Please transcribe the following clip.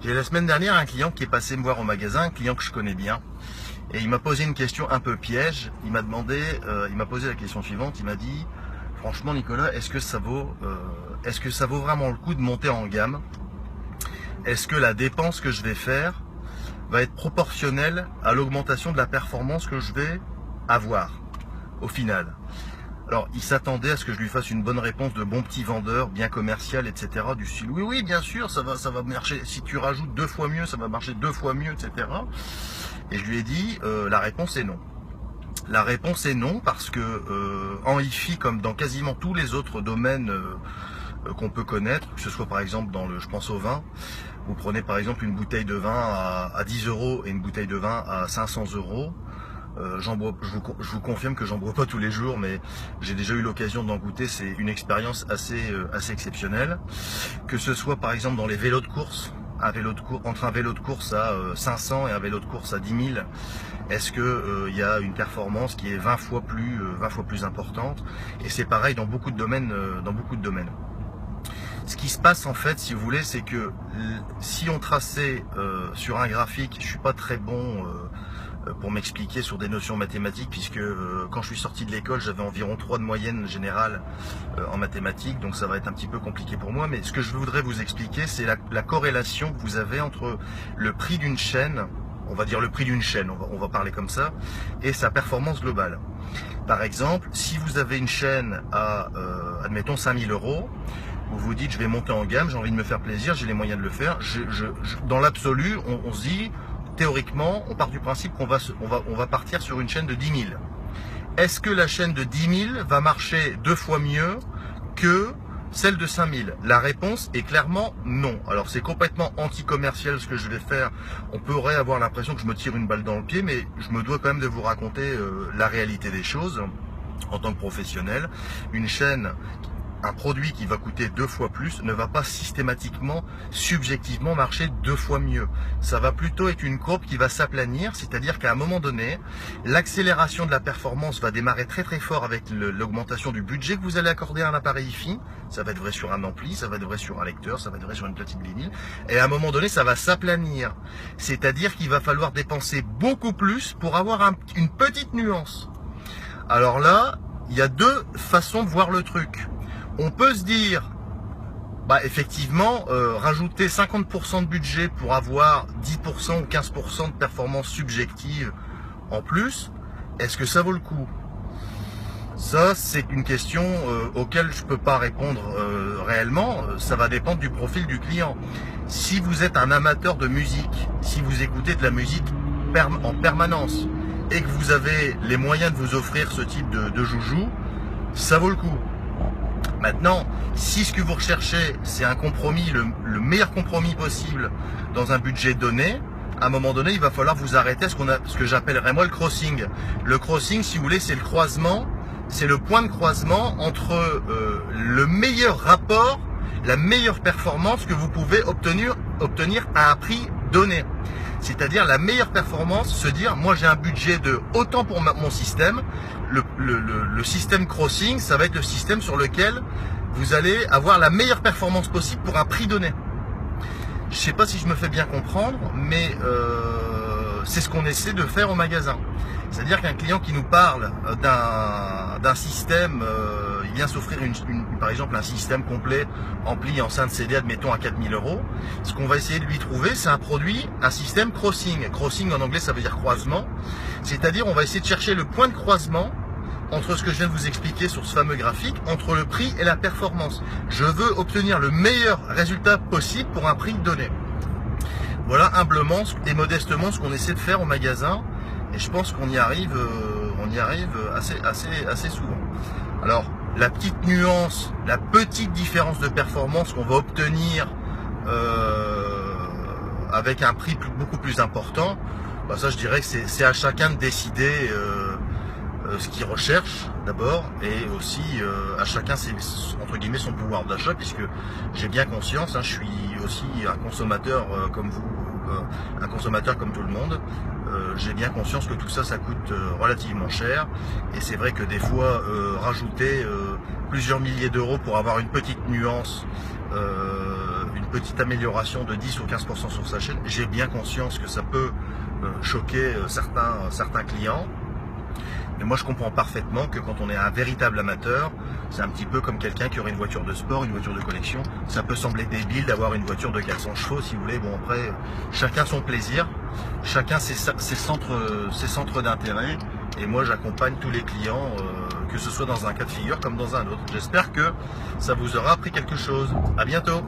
J'ai la semaine dernière un client qui est passé me voir au magasin, un client que je connais bien, et il m'a posé une question un peu piège. Il m'a posé la question suivante. Il m'a dit, franchement Nicolas, est-ce que ça vaut vraiment le coup de monter en gamme? Est-ce que la dépense que je vais faire va être proportionnelle à l'augmentation de la performance que je vais avoir au final? Alors, il s'attendait à ce que je lui fasse une bonne réponse de bon petit vendeur, bien commercial, etc. Du style, oui, oui, bien sûr, ça va marcher. Si tu rajoutes 2 fois mieux, ça va marcher 2 fois mieux, etc. Et je lui ai dit, la réponse est non. La réponse est non parce que en hi-fi, comme dans quasiment tous les autres domaines qu'on peut connaître, que ce soit par exemple je pense au vin, vous prenez par exemple une bouteille de vin à 10 € et une bouteille de vin à 500 €. Je vous confirme que j'en bois pas tous les jours, mais j'ai déjà eu l'occasion d'en goûter. C'est une expérience assez exceptionnelle. Que ce soit par exemple dans les vélos de course, entre un vélo de course à 500 et un vélo de course à 10 000, est-ce que il y a une performance qui est 20 fois plus importante? Et c'est pareil dans beaucoup de domaines. Ce qui se passe en fait, si vous voulez, c'est que si on traçait sur un graphique, je suis pas très bon pour m'expliquer sur des notions mathématiques, puisque quand je suis sorti de l'école, j'avais environ 3 de moyenne générale en mathématiques, donc ça va être un petit peu compliqué pour moi. Mais ce que je voudrais vous expliquer, c'est la corrélation que vous avez entre le prix d'une chaîne, on va dire le prix d'une chaîne, on va parler comme ça, et sa performance globale. Par exemple, si vous avez une chaîne à, admettons, 5 000 €, vous vous dites, je vais monter en gamme, j'ai envie de me faire plaisir, j'ai les moyens de le faire. Dans l'absolu, on se dit, théoriquement, on part du principe qu'on va partir sur une chaîne de 10 000. Est-ce que la chaîne de 10 000 va marcher 2 fois mieux que celle de 5 000? La réponse est clairement non. Alors c'est complètement anti-commercial ce que je vais faire. On pourrait avoir l'impression que je me tire une balle dans le pied, mais je me dois quand même de vous raconter la réalité des choses en tant que professionnel. Une chaîne, un produit qui va coûter 2 fois plus ne va pas systématiquement, subjectivement marcher 2 fois mieux. Ça va plutôt être une courbe qui va s'aplanir, c'est-à-dire qu'à un moment donné, l'accélération de la performance va démarrer très très fort avec l'augmentation du budget que vous allez accorder à un appareil hi-fi. Ça va être vrai sur un ampli, ça va être vrai sur un lecteur, ça va être vrai sur une platine vinyle. Et à un moment donné, ça va s'aplanir. C'est-à-dire qu'il va falloir dépenser beaucoup plus pour avoir une petite nuance. Alors là, il y a 2 façons de voir le truc. On peut se dire, effectivement, rajouter 50% de budget pour avoir 10% ou 15% de performance subjective en plus, est-ce que ça vaut le coup? Ça, c'est une question auquel je ne peux pas répondre réellement. Ça va dépendre du profil du client. Si vous êtes un amateur de musique, si vous écoutez de la musique en permanence et que vous avez les moyens de vous offrir ce type de joujou, ça vaut le coup. Maintenant, si ce que vous recherchez, c'est un compromis, le meilleur compromis possible dans un budget donné, à un moment donné, il va falloir vous arrêter à ce que j'appellerais moi le crossing. Le crossing, si vous voulez, c'est le croisement, c'est le point de croisement entre le meilleur rapport, la meilleure performance que vous pouvez obtenir à un prix donné. C'est-à-dire la meilleure performance, se dire, moi j'ai un budget de autant pour mon système. Le système crossing, ça va être le système sur lequel vous allez avoir la meilleure performance possible pour un prix donné. Je ne sais pas si je me fais bien comprendre, mais c'est ce qu'on essaie de faire au magasin. C'est-à-dire qu'un client qui nous parle d'un système, il vient s'offrir par exemple un système complet ampli enceinte CD, admettons à 4 000 €. Ce qu'on va essayer de lui trouver, c'est un système crossing. Crossing en anglais, ça veut dire croisement. C'est-à-dire, on va essayer de chercher le point de croisement entre ce que je viens de vous expliquer sur ce fameux graphique, entre le prix et la performance. Je veux obtenir le meilleur résultat possible pour un prix donné. Voilà humblement et modestement ce qu'on essaie de faire au magasin. Et je pense qu'on y arrive assez souvent. Alors, la petite nuance, la petite différence de performance qu'on va obtenir avec un prix beaucoup plus important, ça je dirais que c'est à chacun de décider ce qu'il recherche d'abord, et aussi à chacun entre guillemets son pouvoir d'achat, puisque j'ai bien conscience, je suis aussi un consommateur comme vous, un consommateur comme tout le monde. J'ai bien conscience que tout ça, ça coûte relativement cher, et c'est vrai que des fois rajouter plusieurs milliers d'euros pour avoir une petite nuance, une petite amélioration de 10 ou 15% sur sa chaîne. J'ai bien conscience que ça peut choquer certains clients. Mais moi, je comprends parfaitement que quand on est un véritable amateur, c'est un petit peu comme quelqu'un qui aurait une voiture de sport, une voiture de collection. Ça peut sembler débile d'avoir une voiture de 400 chevaux, si vous voulez. Bon, après, chacun son plaisir, chacun ses centres d'intérêt. Et moi, j'accompagne tous les clients, que ce soit dans un cas de figure comme dans un autre. J'espère que ça vous aura appris quelque chose. À bientôt.